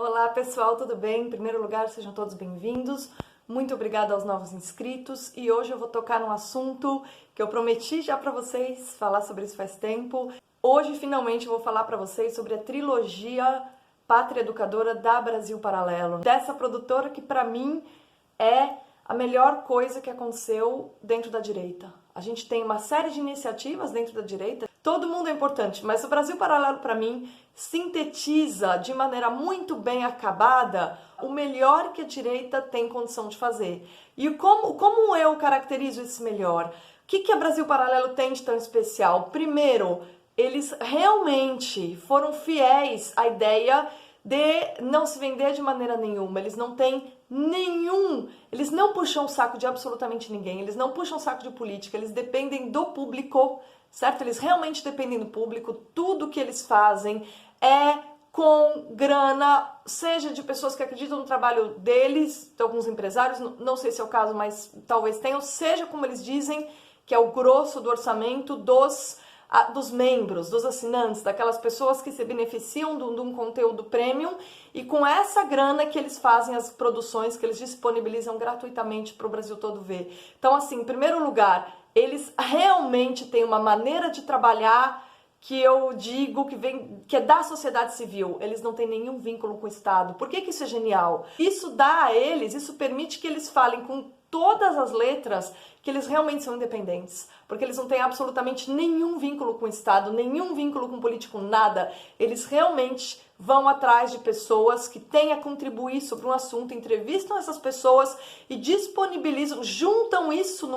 Olá pessoal, tudo bem? Em primeiro lugar, sejam todos bem-vindos. Muito obrigada aos novos inscritos e hoje eu vou tocar num assunto que eu prometi já para vocês falar sobre isso faz tempo. Hoje finalmente eu vou falar para vocês sobre a trilogia Pátria Educadora da Brasil Paralelo, dessa produtora que para mim é a melhor coisa que aconteceu dentro da direita. A gente tem uma série de iniciativas dentro da direita, todo mundo é importante, mas o Brasil Paralelo para mim sintetiza de maneira muito bem acabada o melhor que a direita tem condição de fazer. E como eu caracterizo esse melhor? O que a Brasil Paralelo tem de tão especial? Primeiro, eles realmente foram fiéis à ideia de não se vender de maneira nenhuma. Eles não têm eles não puxam o saco de absolutamente ninguém, eles não puxam o saco de política, eles dependem do público, certo? Eles realmente dependem do público, tudo que eles fazem é com grana, seja de pessoas que acreditam no trabalho deles, de alguns empresários, não sei se é o caso, mas talvez tenham, seja como eles dizem, que é o grosso do orçamento dos membros, dos assinantes, daquelas pessoas que se beneficiam de um conteúdo premium e com essa grana que eles fazem as produções que eles disponibilizam gratuitamente para o Brasil todo ver. Então, assim, em primeiro lugar, eles realmente têm uma maneira de trabalhar que eu digo que é da sociedade civil. Eles não têm nenhum vínculo com o Estado. Por que isso é genial? Isso dá a eles, isso permite que eles falem com todas as letras que eles realmente são independentes, porque eles não têm absolutamente nenhum vínculo com o Estado, nenhum vínculo com o político, nada. Eles realmente vão atrás de pessoas que têm a contribuir sobre um assunto, entrevistam essas pessoas e disponibilizam, juntam isso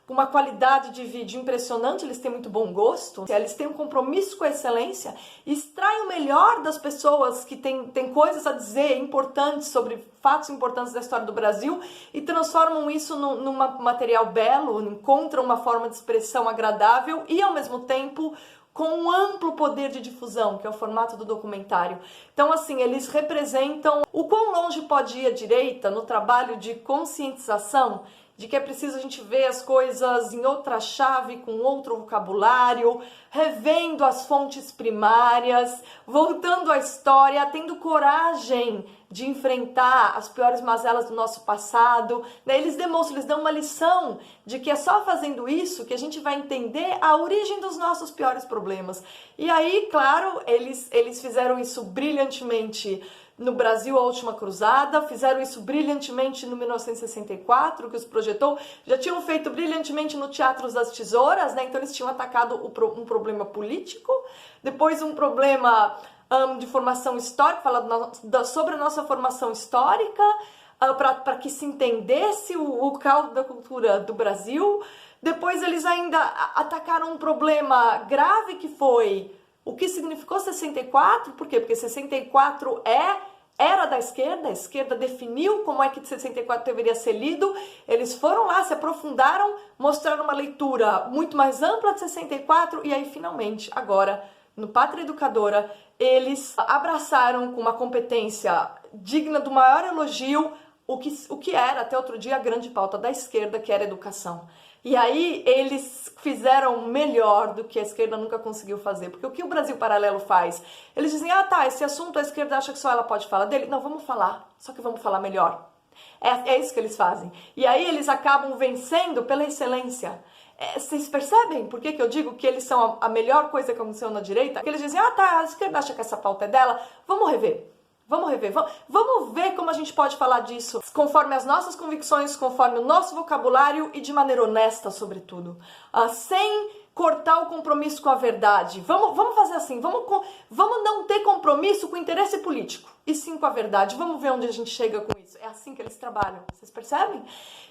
uma qualidade de vídeo impressionante. Eles têm muito bom gosto, eles têm um compromisso com a excelência, extraem o melhor das pessoas que têm coisas a dizer importantes sobre fatos importantes da história do Brasil e transformam isso num material belo, encontram uma forma de expressão agradável e ao mesmo tempo com um amplo poder de difusão, que é o formato do documentário. Então, assim, eles representam o quão longe pode ir a direita no trabalho de conscientização de que é preciso a gente ver as coisas em outra chave, com outro vocabulário, revendo as fontes primárias, voltando à história, tendo coragem de enfrentar as piores mazelas do nosso passado. Eles demonstram, eles dão uma lição de que é só fazendo isso que a gente vai entender a origem dos nossos piores problemas. E aí, claro, eles fizeram isso brilhantemente no Brasil, a Última Cruzada, fizeram isso brilhantemente no 1964, que os projetou, já tinham feito brilhantemente no Teatro das Tesouras, né? Então eles tinham atacado um problema político, depois um problema de formação histórica, falando sobre a nossa formação histórica, para que se entendesse o caldo da cultura do Brasil. Depois eles ainda atacaram um problema grave que foi o que significou 64, por quê? Porque 64 era da esquerda, a esquerda definiu como é que 64 deveria ser lido, eles foram lá, se aprofundaram, mostraram uma leitura muito mais ampla de 64 e aí finalmente, agora, no Pátria Educadora, eles abraçaram com uma competência digna do maior elogio o que era até outro dia a grande pauta da esquerda, que era a educação. E aí eles fizeram melhor do que a esquerda nunca conseguiu fazer. Porque o que o Brasil Paralelo faz? Eles dizem, esse assunto a esquerda acha que só ela pode falar dele. Não, vamos falar, só que vamos falar melhor. É isso que eles fazem. E aí eles acabam vencendo pela excelência. Vocês percebem por que eu digo que eles são a melhor coisa que aconteceu na direita? Porque eles dizem, a esquerda acha que essa pauta é dela, vamos rever. Vamos ver como a gente pode falar disso conforme as nossas convicções, conforme o nosso vocabulário e de maneira honesta, sobretudo. Sem cortar o compromisso com a verdade. Vamos fazer assim, vamos não ter compromisso com o interesse político, e sim com a verdade. Vamos ver onde a gente chega com isso. É assim que eles trabalham, vocês percebem?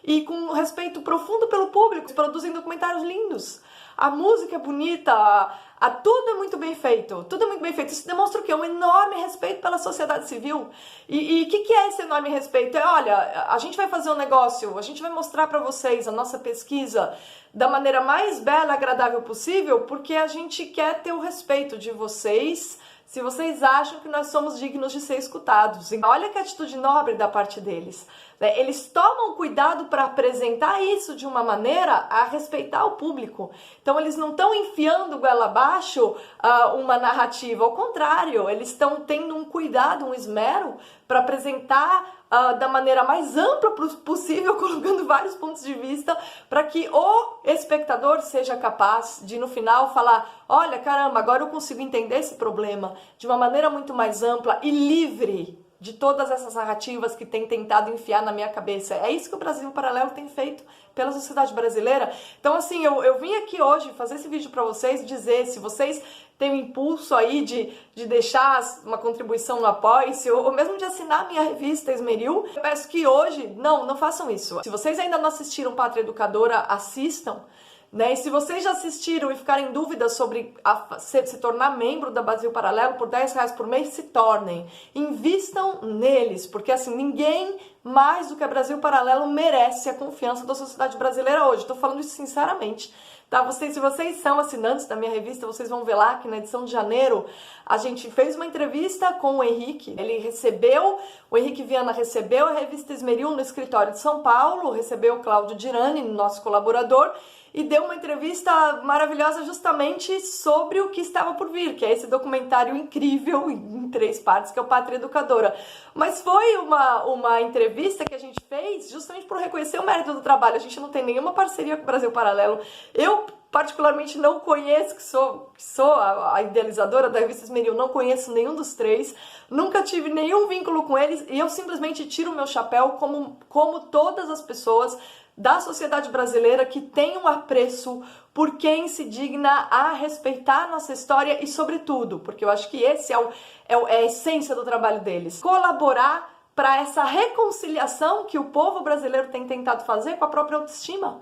E com respeito profundo pelo público, produzem documentários lindos. A música é bonita, tudo é muito bem feito, tudo é muito bem feito. Isso demonstra o quê? Um enorme respeito pela sociedade civil. E o que é esse enorme respeito? Olha, a gente vai fazer um negócio, a gente vai mostrar para vocês a nossa pesquisa da maneira mais bela e agradável possível, porque a gente quer ter o respeito de vocês, se vocês acham que nós somos dignos de ser escutados. Olha que atitude nobre da parte deles. Eles tomam cuidado para apresentar isso de uma maneira a respeitar o público. Então eles não estão enfiando goela abaixo uma narrativa, ao contrário, eles estão tendo um cuidado, um esmero para apresentar da maneira mais ampla possível, colocando vários pontos de vista, para que o espectador seja capaz de, no final, falar: olha, caramba, agora eu consigo entender esse problema de uma maneira muito mais ampla e livre de todas essas narrativas que tem tentado enfiar na minha cabeça. É isso que o Brasil Paralelo tem feito pela sociedade brasileira. Então, assim, eu vim aqui hoje fazer esse vídeo para vocês e dizer, se vocês têm o impulso aí de deixar uma contribuição no Apoie-se, ou mesmo de assinar a minha revista Esmeril, eu peço que hoje, não façam isso. Se vocês ainda não assistiram Pátria Educadora, assistam. Né? E se vocês já assistiram e ficarem em dúvida sobre se tornar membro da Brasil Paralelo por R$10 por mês, se tornem. Invistam neles, porque assim, ninguém mais do que a Brasil Paralelo merece a confiança da sociedade brasileira hoje. Estou falando isso sinceramente. Tá? Se vocês são assinantes da minha revista, vocês vão ver lá que na edição de janeiro a gente fez uma entrevista com o Henrique. O Henrique Viana recebeu a revista Esmeril no escritório de São Paulo, recebeu o Cláudio Dirani, nosso colaborador, e deu uma entrevista maravilhosa justamente sobre o que estava por vir, que é esse documentário incrível em 3 partes, que é o Pátria Educadora. Mas foi uma entrevista que a gente fez justamente por reconhecer o mérito do trabalho. A gente não tem nenhuma parceria com o Brasil Paralelo. Eu, particularmente, não conheço, que sou a idealizadora da revista Esmeril, não conheço nenhum dos 3, nunca tive nenhum vínculo com eles, e eu simplesmente tiro o meu chapéu como todas as pessoas da sociedade brasileira que tem um apreço por quem se digna a respeitar a nossa história e, sobretudo, porque eu acho que esse é a essência do trabalho deles, colaborar para essa reconciliação que o povo brasileiro tem tentado fazer com a própria autoestima.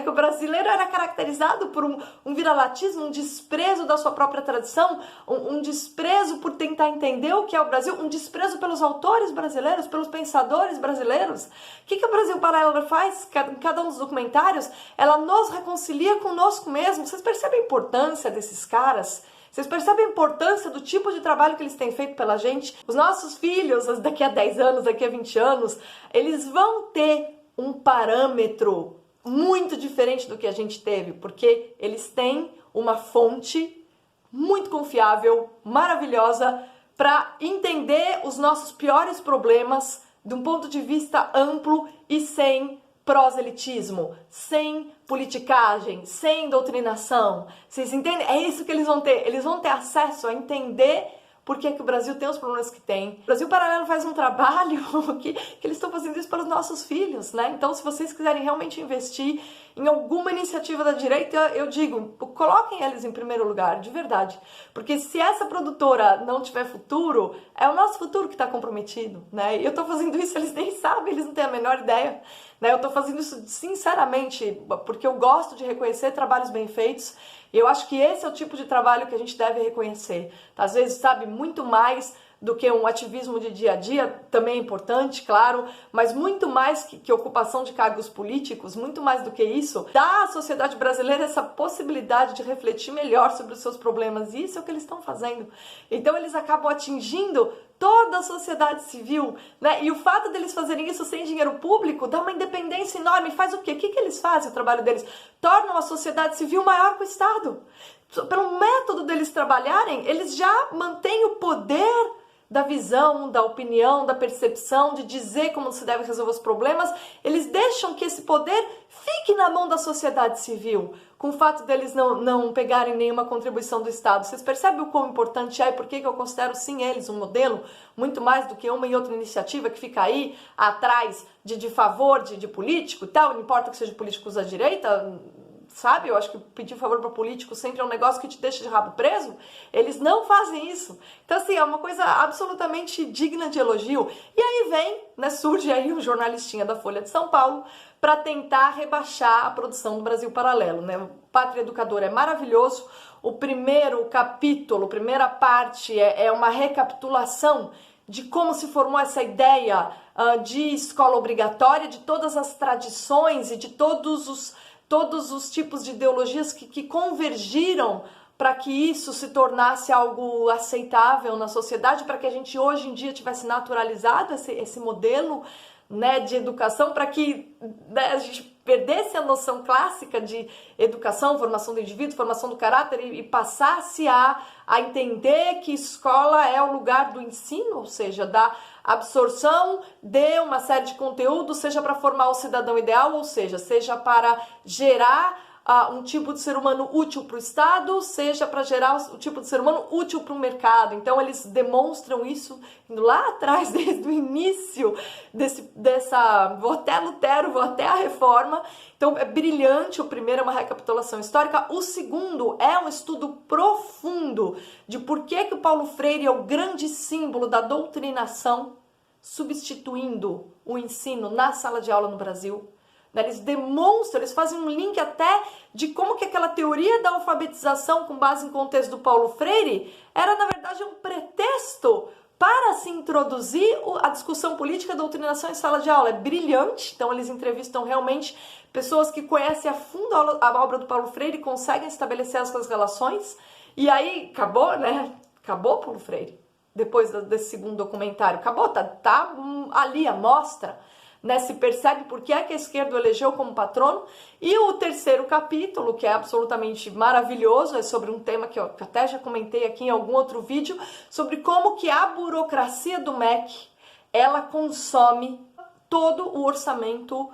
Que o brasileiro era caracterizado por um viralatismo, um desprezo da sua própria tradição, um desprezo por tentar entender o que é o Brasil, um desprezo pelos autores brasileiros, pelos pensadores brasileiros. O que o Brasil Paralelo faz em cada um dos documentários? Ela nos reconcilia conosco mesmo. Vocês percebem a importância desses caras? Vocês percebem a importância do tipo de trabalho que eles têm feito pela gente? Os nossos filhos, daqui a 10 anos, daqui a 20 anos, eles vão ter um parâmetro muito diferente do que a gente teve, porque eles têm uma fonte muito confiável, maravilhosa, para entender os nossos piores problemas de um ponto de vista amplo e sem proselitismo, sem politicagem, sem doutrinação. Vocês entendem? É isso que eles vão ter. Eles vão ter acesso a entender por que o Brasil tem os problemas que tem. O Brasil Paralelo faz um trabalho que eles estão fazendo isso para os nossos filhos, né? Então, se vocês quiserem realmente investir em alguma iniciativa da direita, eu digo, coloquem eles em primeiro lugar, de verdade. Porque se essa produtora não tiver futuro, é o nosso futuro que está comprometido, né? E eu estou fazendo isso, eles nem sabem, eles não têm a menor ideia, né? Eu estou fazendo isso sinceramente, porque eu gosto de reconhecer trabalhos bem feitos. E eu acho que esse é o tipo de trabalho que a gente deve reconhecer. Às vezes, sabe, muito mais do que um ativismo de dia a dia, também é importante, claro, mas muito mais que ocupação de cargos políticos, muito mais do que isso, dá à sociedade brasileira essa possibilidade de refletir melhor sobre os seus problemas, e isso é o que eles estão fazendo. Então eles acabam atingindo toda a sociedade civil, né? E o fato deles fazerem isso sem dinheiro público dá uma independência enorme. Faz o quê? O que eles fazem, o trabalho deles? Tornam a sociedade civil maior que o Estado. Pelo método deles trabalharem, eles já mantêm o poder da visão, da opinião, da percepção, de dizer como se deve resolver os problemas. Eles deixam que esse poder fique na mão da sociedade civil, com o fato deles não pegarem nenhuma contribuição do Estado. Vocês percebem o quão importante é e por que eu considero sim eles um modelo, muito mais do que uma e outra iniciativa que fica aí atrás de favor de político e tal, não importa que seja políticos da direita, sabe? Eu acho que pedir favor para político sempre é um negócio que te deixa de rabo preso. Eles não fazem isso. Então, assim, é uma coisa absolutamente digna de elogio. E aí vem, né, surge aí um jornalistinha da Folha de São Paulo para tentar rebaixar a produção do Brasil Paralelo, né? O Pátria Educadora é maravilhoso. O primeiro capítulo, a primeira parte é uma recapitulação de como se formou essa ideia de escola obrigatória, de todas as tradições e de todos os tipos de ideologias que convergiram para que isso se tornasse algo aceitável na sociedade, para que a gente hoje em dia tivesse naturalizado esse modelo, né, de educação, para que, né, a gente perdesse a noção clássica de educação, formação do indivíduo, formação do caráter e passasse a entender que escola é o lugar do ensino, ou seja, da absorção de uma série de conteúdos, seja para formar o cidadão ideal, ou seja para gerar um tipo de ser humano útil para o Estado, seja para gerar o tipo de ser humano útil para o mercado. Então eles demonstram isso indo lá atrás, desde o início vou até Lutero, vou até a Reforma. Então é brilhante. O primeiro é uma recapitulação histórica, o segundo é um estudo profundo de por que o Paulo Freire é o grande símbolo da doutrinação, substituindo o ensino na sala de aula no Brasil. Eles demonstram, eles fazem um link até de como que aquela teoria da alfabetização com base em contexto do Paulo Freire era, na verdade, um pretexto para se introduzir a discussão política, a doutrinação em sala de aula. É brilhante. Então eles entrevistam realmente pessoas que conhecem a fundo a obra do Paulo Freire e conseguem estabelecer essas relações. E aí, acabou, né? Acabou Paulo Freire. Depois desse segundo documentário. Acabou, tá ali a mostra. Né, se percebe por que é que a esquerda o elegeu como patrono. E o terceiro capítulo, que é absolutamente maravilhoso, é sobre um tema que eu até já comentei aqui em algum outro vídeo, sobre como que a burocracia do MEC, ela consome todo o orçamento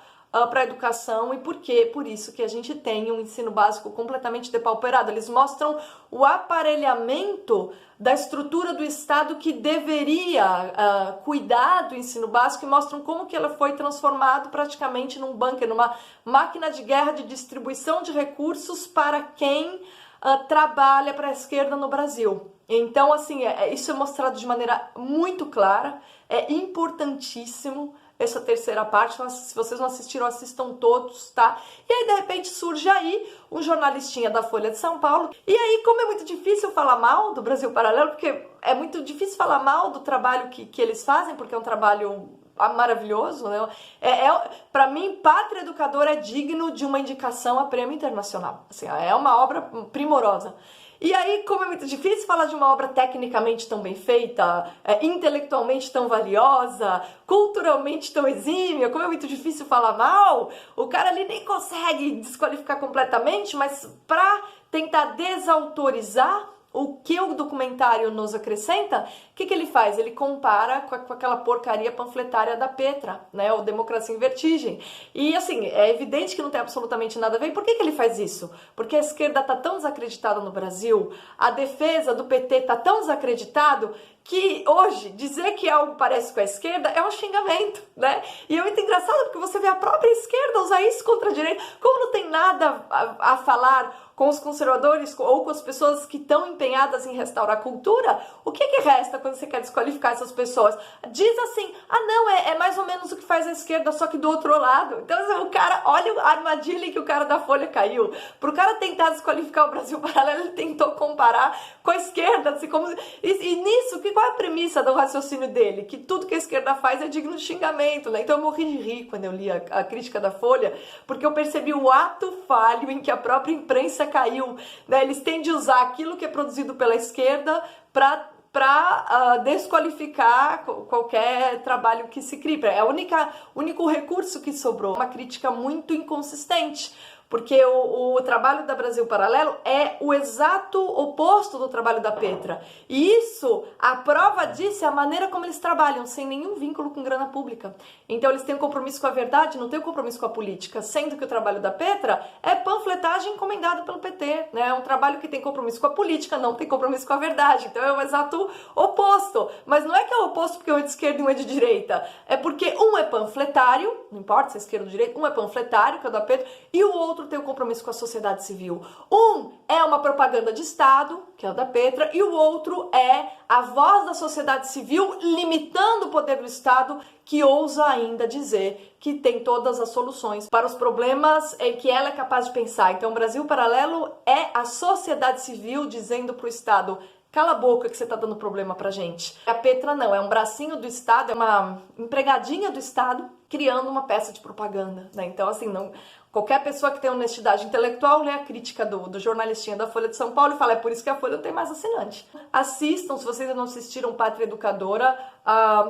para a educação e por isso que a gente tem um ensino básico completamente depauperado. Eles mostram o aparelhamento da estrutura do Estado que deveria cuidar do ensino básico e mostram como que ela foi transformado praticamente num bunker, numa máquina de guerra de distribuição de recursos para quem trabalha para a esquerda no Brasil. Então, assim, isso é mostrado de maneira muito clara, é importantíssimo essa terceira parte. Se vocês não assistiram, assistam todos, tá? E aí, de repente, surge aí um jornalistinha da Folha de São Paulo. E aí, como é muito difícil falar mal do Brasil Paralelo, porque é muito difícil falar mal do trabalho que eles fazem, porque é um trabalho maravilhoso, né? Para mim, Pátria Educadora é digno de uma indicação a prêmio internacional. Assim, é uma obra primorosa. E aí, como é muito difícil falar de uma obra tecnicamente tão bem feita, intelectualmente tão valiosa, culturalmente tão exímia, como é muito difícil falar mal, o cara ali nem consegue desqualificar completamente, mas para tentar desautorizar o que o documentário nos acrescenta, o que ele faz? Ele compara com aquela porcaria panfletária da Petra, né? O Democracia em Vertigem. E assim, é evidente que não tem absolutamente nada a ver. E por que ele faz isso? Porque a esquerda está tão desacreditada no Brasil, a defesa do PT está tão desacreditado, que hoje dizer que algo parece com a esquerda é um xingamento, né? E é muito engraçado porque você vê a própria esquerda usar isso contra a direita. Como não tem nada a falar com os conservadores ou com as pessoas que estão empenhadas em restaurar a cultura, o que resta quando você quer desqualificar essas pessoas? Diz assim, não, é mais ou menos o que faz a esquerda, só que do outro lado. Então o cara, olha a armadilha em que o cara da Folha caiu. Pro cara tentar desqualificar o Brasil Paralelo, ele tentou comparar com a esquerda, assim, como... E nisso, qual é a premissa do raciocínio dele? Que tudo que a esquerda faz é digno de xingamento, né? Então eu morri de rir quando eu li a crítica da Folha, porque eu percebi o ato falho em que a própria imprensa caiu, né? Eles têm de usar aquilo que é produzido pela esquerda para desqualificar qualquer trabalho que se crie. É o único recurso que sobrou. Uma crítica muito inconsistente, porque o trabalho da Brasil Paralelo é o exato oposto do trabalho da Petra. E isso, a prova disso é a maneira como eles trabalham, sem nenhum vínculo com grana pública. Então eles têm um compromisso com a verdade, não têm um compromisso com a política, sendo que o trabalho da Petra é panfletagem encomendada pelo PT, né? É um trabalho que tem compromisso com a política, não tem compromisso com a verdade. Então é o exato oposto. Mas não é que é o oposto porque um é de esquerda e um é de direita. É porque um é panfletário, não importa se é esquerda ou direita, um é panfletário, que é o da Petra, e o outro tem um compromisso com a sociedade civil. Um é uma propaganda de Estado, que é o da Petra, e o outro é a voz da sociedade civil limitando o poder do Estado, que ousa ainda dizer que tem todas as soluções para os problemas em que ela é capaz de pensar. Então, o Brasil Paralelo é a sociedade civil dizendo para o Estado: cala a boca que você tá dando problema pra gente. A Petra não, é um bracinho do Estado, é uma empregadinha do Estado criando uma peça de propaganda, né? Então, assim, não... Qualquer pessoa que tem honestidade intelectual lê a crítica do jornalistinha da Folha de São Paulo e fala, é por isso que a Folha não tem mais assinante. Assistam, se vocês não assistiram Pátria Educadora,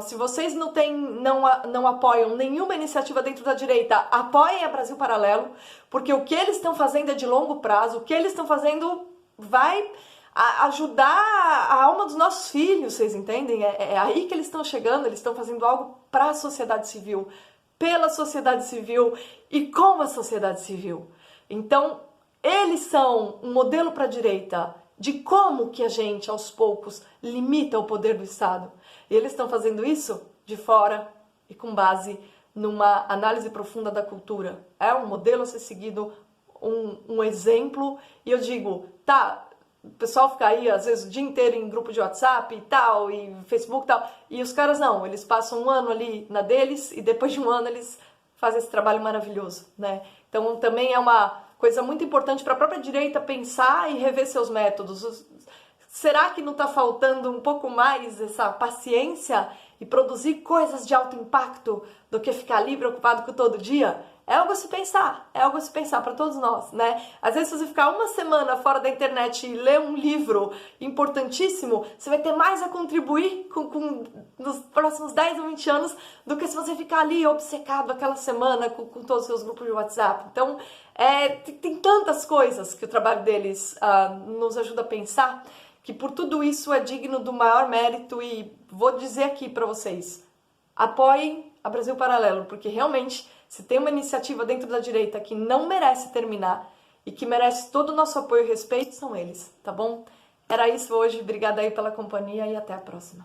se vocês não apoiam nenhuma iniciativa dentro da direita, apoiem a Brasil Paralelo, porque o que eles estão fazendo é de longo prazo, o que eles estão fazendo vai ajudar a alma dos nossos filhos, vocês entendem? É aí que eles estão chegando, eles estão fazendo algo para a sociedade civil, pela sociedade civil e com a sociedade civil. Então, eles são um modelo para a direita de como que a gente, aos poucos, limita o poder do Estado. E eles estão fazendo isso de fora e com base numa análise profunda da cultura. É um modelo a ser seguido, um exemplo. E eu digo, tá... O pessoal fica aí, às vezes, o dia inteiro em grupo de WhatsApp e tal, e Facebook e tal. E os caras não, eles passam um ano ali na deles e depois de um ano eles fazem esse trabalho maravilhoso, né? Então também é uma coisa muito importante para a própria direita pensar e rever seus métodos. Será que não está faltando um pouco mais essa paciência e produzir coisas de alto impacto do que ficar ali preocupado com todo dia? É algo a se pensar para todos nós, né? Às vezes, se você ficar uma semana fora da internet e ler um livro importantíssimo, você vai ter mais a contribuir nos próximos 10 ou 20 anos do que se você ficar ali obcecado aquela semana com todos os seus grupos de WhatsApp. Então, tem tantas coisas que o trabalho deles nos ajuda a pensar, que por tudo isso é digno do maior mérito e vou dizer aqui para vocês, apoiem a Brasil Paralelo, porque realmente se tem uma iniciativa dentro da direita que não merece terminar e que merece todo o nosso apoio e respeito, são eles, tá bom? Era isso hoje, obrigada aí pela companhia e até a próxima.